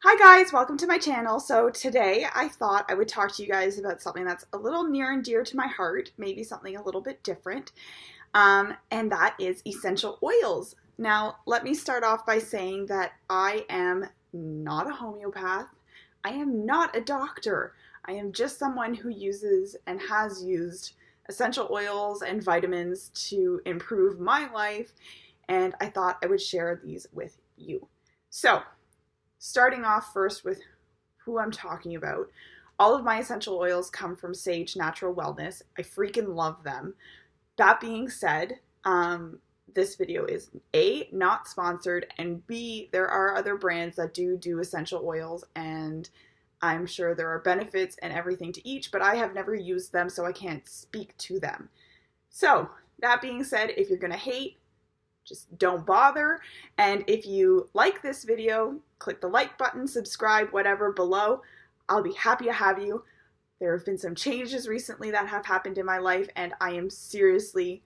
Hi guys, welcome to my channel. So today I thought I would talk to you guys about something that's a little near and dear to my heart, maybe something a little bit different, and that is essential oils. Now, let me start off by saying that I am not a homeopath. I am not a doctor. I am just someone who uses and has used essential oils and vitamins to improve my life, and I thought I would share these with you. So, starting off first with who I'm talking about. All of my essential oils come from Sage Natural Wellness. I freaking love them. That being said, this video is A, not sponsored, and B, there are other brands that do essential oils, and I'm sure there are benefits and everything to each, but I have never used them, so I can't speak to them. So, that being said, if you're gonna hate, just don't bother. And if you like this video, click the like button, subscribe, whatever below. I'll be happy to have you. There have been some changes recently that have happened in my life, and I am seriously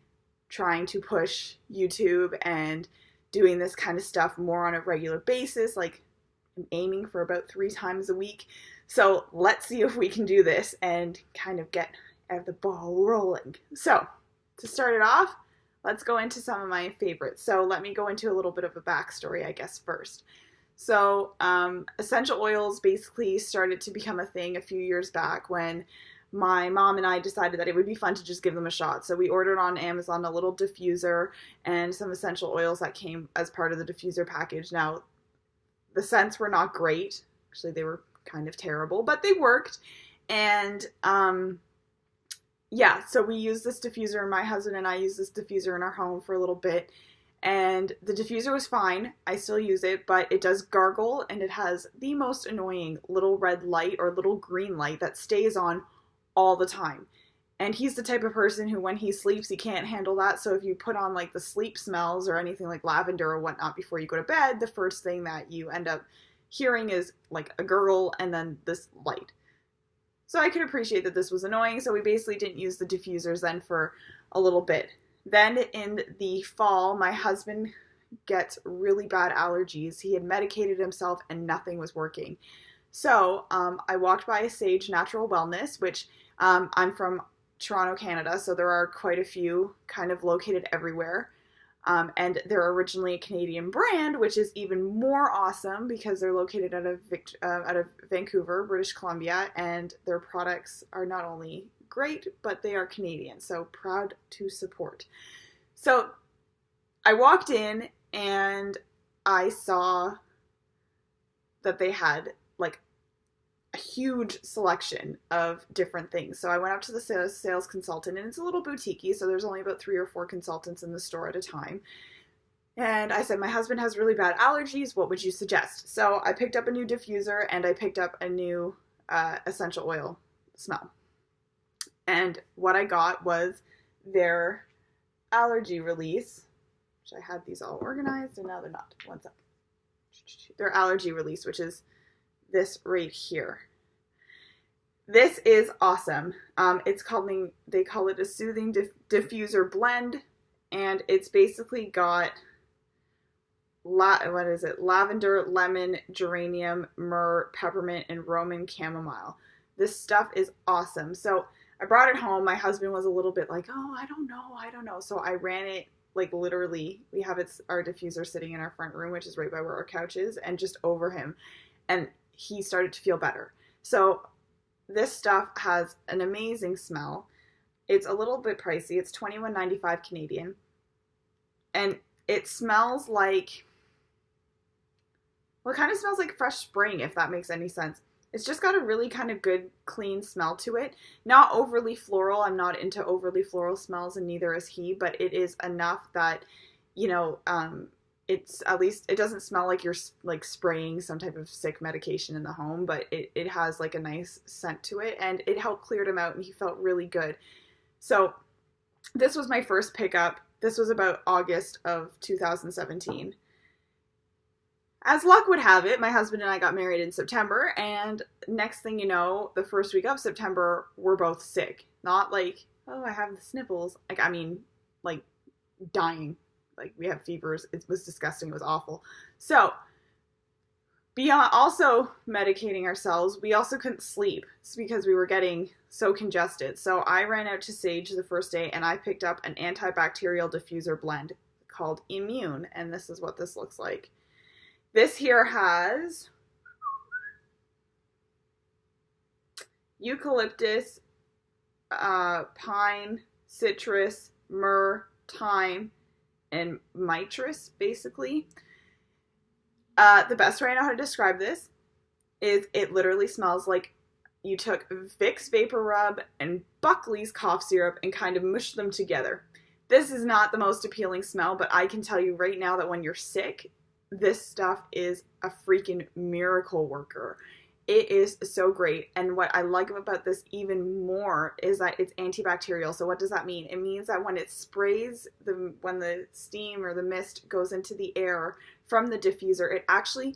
trying to push YouTube and doing this kind of stuff more on a regular basis. Like, I'm aiming for about 3 times a week. So let's see if we can do this and kind of get the ball rolling. So to start it off, let's go into some of my favorites. So let me go into a little bit of a backstory, I guess, first. So essential oils basically started to become a thing a few years back when my mom and I decided that it would be fun to just give them a shot. So we ordered on Amazon a little diffuser and some essential oils that came as part of the diffuser package. Now, the scents were not great. Actually, they were kind of terrible, but they worked. And yeah, so we used this diffuser, and my husband and I used this diffuser in our home for a little bit, and the diffuser was fine. I still use it, but it does gargle, and it has the most annoying little red light or little green light that stays on all the time. And he's the type of person who, when he sleeps, he can't handle that, so if you put on like the sleep smells or anything like lavender or whatnot before you go to bed, the first thing that you end up hearing is like a gurgle and then this light. So I could appreciate that this was annoying, so we basically didn't use the diffusers then for a little bit. Then in the fall, my husband gets really bad allergies. He had medicated himself and nothing was working. So I walked by a Sage Natural Wellness, which I'm from Toronto, Canada, so there are quite a few kind of located everywhere. And they're originally a Canadian brand, which is even more awesome because they're located out of Vancouver, British Columbia, and their products are not only great, but they are Canadian, so proud to support. So I walked in and I saw that they had like a huge selection of different things. So I went up to the sales consultant, and it's a little boutique-y, so there's only about 3 or 4 consultants in the store at a time. And I said, my husband has really bad allergies. What would you suggest? So I picked up a new diffuser and I picked up a new essential oil smell. And what I got was their Allergy Release, which I had these all organized and now they're not. One sec. Their Allergy Release, which is this right here. This is awesome. They call it a soothing diffuser blend, and it's basically got lavender, lemon, geranium, myrrh, peppermint, and Roman chamomile. This stuff is awesome. So I brought it home. My husband was a little bit like, oh, I don't know. So I ran it, like literally, we have our diffuser sitting in our front room, which is right by where our couch is, and just over him. And he started to feel better. So this stuff has an amazing smell. It's a little bit pricey. It's $21.95 Canadian. And it smells like, well, it kind of smells like fresh spring, if that makes any sense. It's just got a really kind of good, clean smell to it. Not overly floral. I'm not into overly floral smells, and neither is he, but it is enough that, you know, it's at least, it doesn't smell like you're like spraying some type of sick medication in the home, but it has like a nice scent to it, and it helped clear him out and he felt really good. So this was my first pickup. This was about August of 2017. As luck would have it, my husband and I got married in September, and next thing you know, the first week of September, we're both sick. Not like, oh, I have the sniffles. Like, I mean, like dying. Like, we had fevers. It was disgusting. It was awful. So Beyond also medicating ourselves, we also couldn't sleep. It's because we were getting so congested. So I ran out to Saje the first day and I picked up an antibacterial diffuser blend called Immune, and this is what this looks like. This here has eucalyptus, pine, citrus, myrrh, thyme, and citrus, basically. The best way I know how to describe this is it literally smells like you took Vicks Vapor Rub and Buckley's cough syrup and kind of mushed them together. This is not the most appealing smell, but I can tell you right now that when you're sick, this stuff is a freaking miracle worker. It is so great. And what I like about this even more is that it's antibacterial. So what does that mean? It means that when it sprays, when the steam or the mist goes into the air from the diffuser, it actually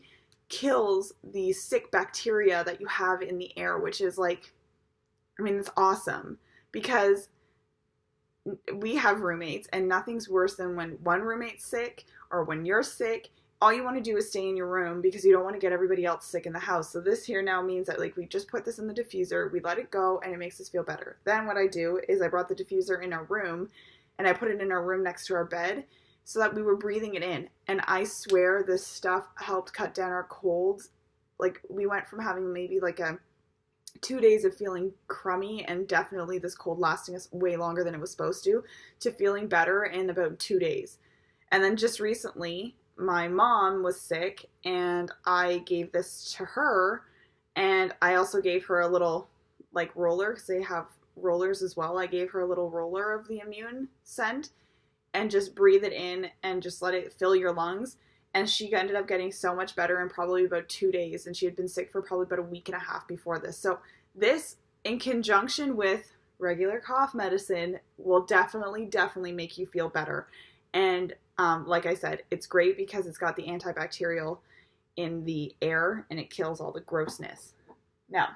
kills the sick bacteria that you have in the air, which is like, I mean, it's awesome because we have roommates and nothing's worse than when one roommate's sick or when you're sick. All you want to do is stay in your room because you don't want to get everybody else sick in the house. So this here now means that like we just put this in the diffuser, we let it go, and it makes us feel better. Then what I do is I brought the diffuser in our room and I put it in our room next to our bed so that we were breathing it in. And I swear this stuff helped cut down our colds. Like we went from having maybe like 2 days of feeling crummy and definitely this cold lasting us way longer than it was supposed to feeling better in about 2 days. And then just recently, my mom was sick and I gave this to her, and I also gave her a little like roller because they have rollers as well. I gave her a little roller of the Immune scent and just breathe it in and just let it fill your lungs. And she ended up getting so much better in probably about 2 days, and she had been sick for probably about a week and a half before this. So this, in conjunction with regular cough medicine, will definitely make you feel better. And like I said, it's great because it's got the antibacterial in the air and it kills all the grossness. Now,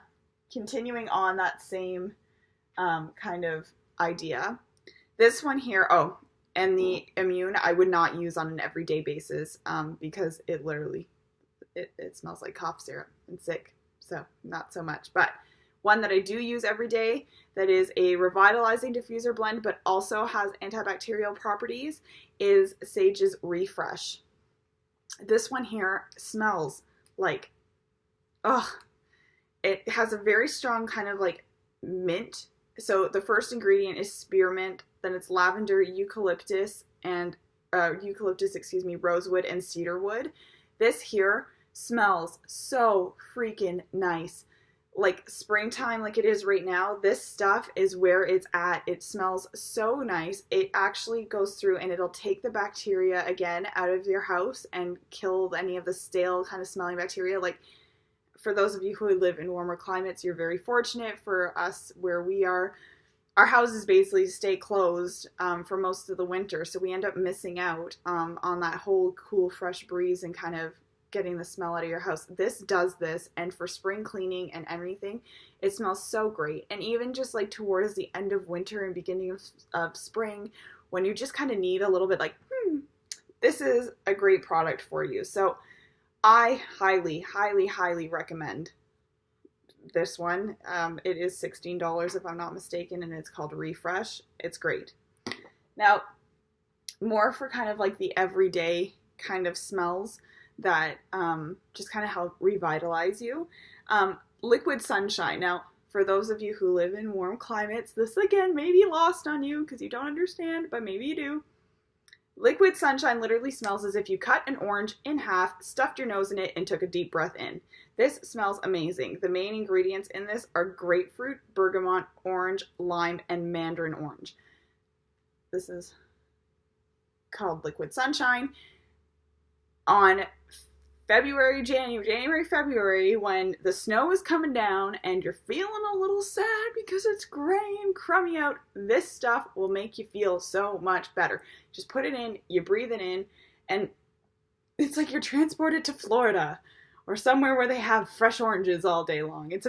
continuing on that same kind of idea, this one here, oh, and the Immune I would not use on an everyday basis because it literally, it smells like cough syrup and sick, so not so much. But one that I do use every day that is a revitalizing diffuser blend but also has antibacterial properties is Sage's Refresh. This one here smells like, it has a very strong kind of like mint. So the first ingredient is spearmint, then it's lavender, eucalyptus, rosewood and cedarwood. This here smells so freaking nice. Like springtime like it is right now, this stuff is where it's at. It smells so nice. It actually goes through and it'll take the bacteria again out of your house and kill any of the stale kind of smelling bacteria. Like for those of you who live in warmer climates, you're very fortunate. For us where we are, our houses basically stay closed for most of the winter, so we end up missing out on that whole cool fresh breeze and kind of getting the smell out of your house. This does this, and for spring cleaning and everything, it smells so great. And even just like towards the end of winter and beginning of spring, when you just kind of need a little bit like, this is a great product for you. So I highly recommend this one. It is $16 if I'm not mistaken, and it's called Refresh. It's great. Now, more for kind of like the everyday kind of smells that just kind of help revitalize you. Liquid Sunshine. Now, for those of you who live in warm climates, this again may be lost on you because you don't understand, but maybe you do. Liquid Sunshine literally smells as if you cut an orange in half, stuffed your nose in it, and took a deep breath in. This smells amazing. The main ingredients in this are grapefruit, bergamot, orange, lime, and mandarin orange. This is called Liquid Sunshine. On January, February, when the snow is coming down and you're feeling a little sad because it's gray and crummy out, this stuff will make you feel so much better. Just put it in, you breathe it in, and it's like you're transported to Florida or somewhere where they have fresh oranges all day long. It's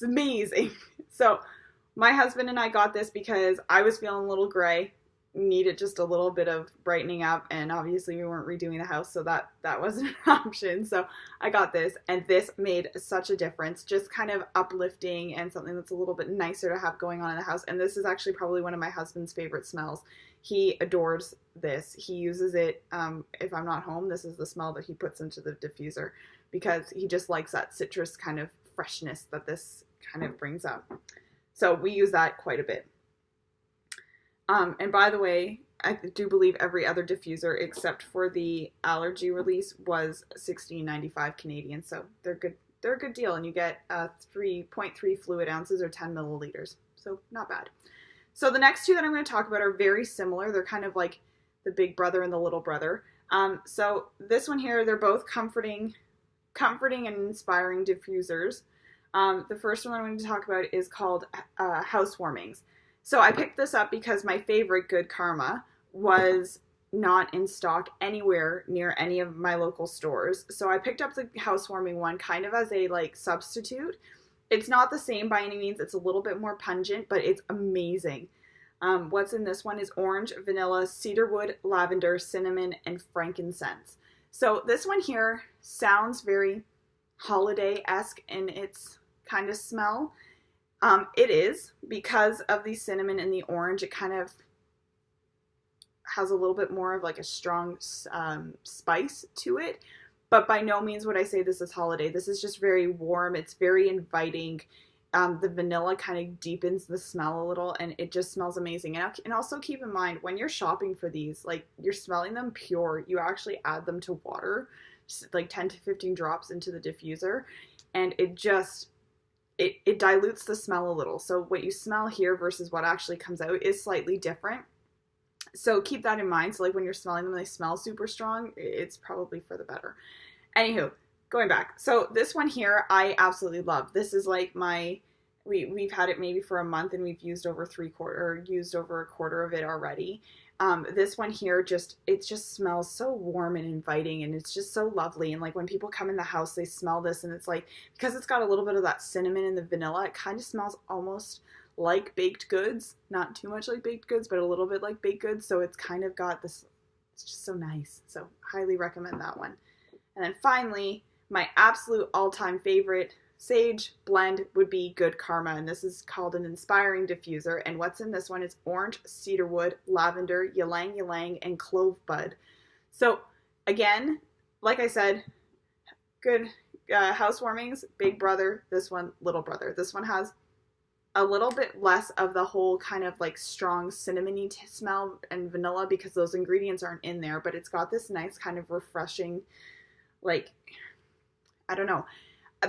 amazing. So my husband and I got this because I was feeling a little gray. needed just a little bit of brightening up, and obviously we weren't redoing the house, so that wasn't an option. So I got this, and this made such a difference, just kind of uplifting and something that's a little bit nicer to have going on in the house. And this is actually probably one of my husband's favorite smells. He adores this. He uses it if I'm not home. This is the smell that he puts into the diffuser because he just likes that citrus kind of freshness that this kind of brings up. So we use that quite a bit. And by the way, I do believe every other diffuser except for the Allergy Release was $16.95 Canadian. So they're good. They're a good deal, and you get 3.3 fluid ounces or 10 milliliters. So not bad. So the next two that I'm going to talk about are very similar. They're kind of like the big brother and the little brother. So this one here, they're both comforting and inspiring diffusers. The first one I'm going to talk about is called Housewarmings. So I picked this up because my favorite Good Karma was not in stock anywhere near any of my local stores. So I picked up the housewarming one kind of as a like substitute. It's not the same by any means. It's a little bit more pungent, but it's amazing. What's in this one is orange, vanilla, cedarwood, lavender, cinnamon, and frankincense. So this one here sounds very holiday-esque in its kind of smell. It is, because of the cinnamon and the orange, it kind of has a little bit more of like a strong spice to it. But by no means would I say this is holiday. This is just very warm. It's very inviting. The vanilla kind of deepens the smell a little, and it just smells amazing. And also keep in mind, when you're shopping for these, like, you're smelling them pure. You actually add them to water, just like 10 to 15 drops into the diffuser, and it just... It dilutes the smell a little. So what you smell here versus what actually comes out is slightly different. So keep that in mind. So like when you're smelling them, they smell super strong. It's probably for the better. Anywho, going back. So this one here, I absolutely love. This is like we've had it maybe for a month, and we've used over a quarter of it already. This one here, it just smells so warm and inviting, and it's just so lovely. And like when people come in the house, they smell this, and it's like, because it's got a little bit of that cinnamon and the vanilla, it kind of smells almost like baked goods. Not too much like baked goods, but a little bit like baked goods. So it's kind of got this, it's just so nice. So highly recommend that one. And then finally, my absolute all-time favorite Sage blend would be Good Karma, and this is called an inspiring diffuser. And what's in this one is orange, cedarwood, lavender, ylang ylang, and clove bud. So again, like I said, good housewarmings, big brother. This one, little brother. This one has a little bit less of the whole kind of like strong cinnamony smell and vanilla because those ingredients aren't in there, but it's got this nice kind of refreshing, like, I don't know.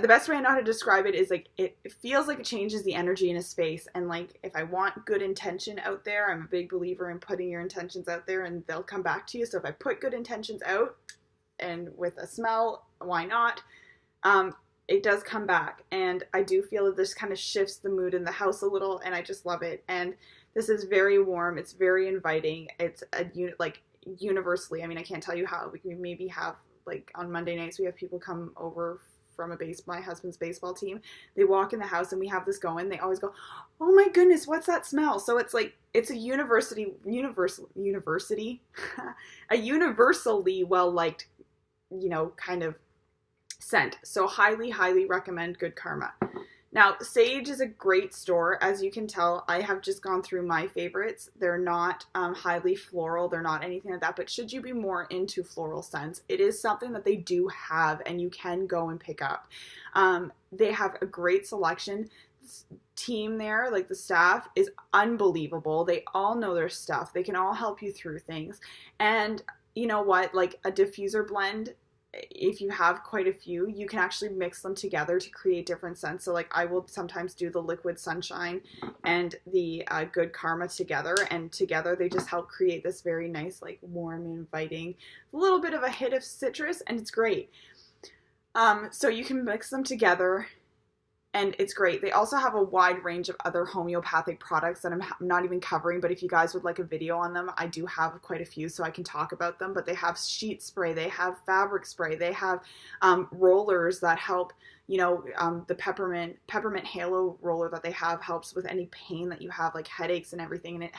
The best way I know how to describe it is like it feels like it changes the energy in a space. And like if I want good intention out there, I'm a big believer in putting your intentions out there and they'll come back to you. So if I put good intentions out and with a smell, why not? It does come back. And I do feel that this kind of shifts the mood in the house a little, and I just love it. And this is very warm. It's very inviting. It's universally, I mean, I can't tell you how. We maybe have like on Monday nights, we have people come over from my husband's baseball team. They walk in the house and we have this going. They always go, "Oh my goodness, what's that smell?" So it's like, it's a universally well-liked, kind of scent. So highly, highly recommend Good Karma. Now, Sage is a great store. As you can tell, I have just gone through my favorites. They're not highly floral. They're not anything like that. But should you be more into floral scents, it is something that they do have and you can go and pick up. They have a great selection. Team there, like the staff, is unbelievable. They all know their stuff. They can all help you through things. And you know what? Like a diffuser blend, if you have quite a few, you can actually mix them together to create different scents. So like I will sometimes do the Liquid Sunshine and the Good Karma together, and together they just help create this very nice, like warm and inviting, a little bit of a hit of citrus, and it's great. So you can mix them together and it's great. They also have a wide range of other homeopathic products that I'm not even covering, but if you guys would like a video on them, I do have quite a few so I can talk about them. But they have sheet spray, they have fabric spray, they have rollers that help You know, the peppermint halo roller that they have helps with any pain that you have, like headaches and everything, and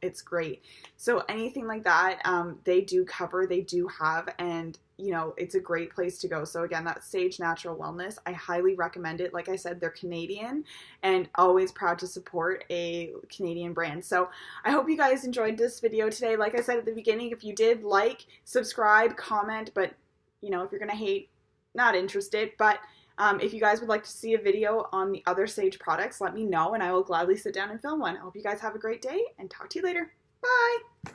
it's great. So anything like that, they do cover, they do have, and you know, it's a great place to go. So again, that's Saje Natural Wellness. I highly recommend it. Like I said, they're Canadian and always proud to support a Canadian brand. So I hope you guys enjoyed this video today. Like I said at the beginning, if you did, like, subscribe, comment, but you know, if you're gonna hate, not interested. But if you guys would like to see a video on the other Saje products, let me know and I will gladly sit down and film one. I hope you guys have a great day and talk to you later. Bye!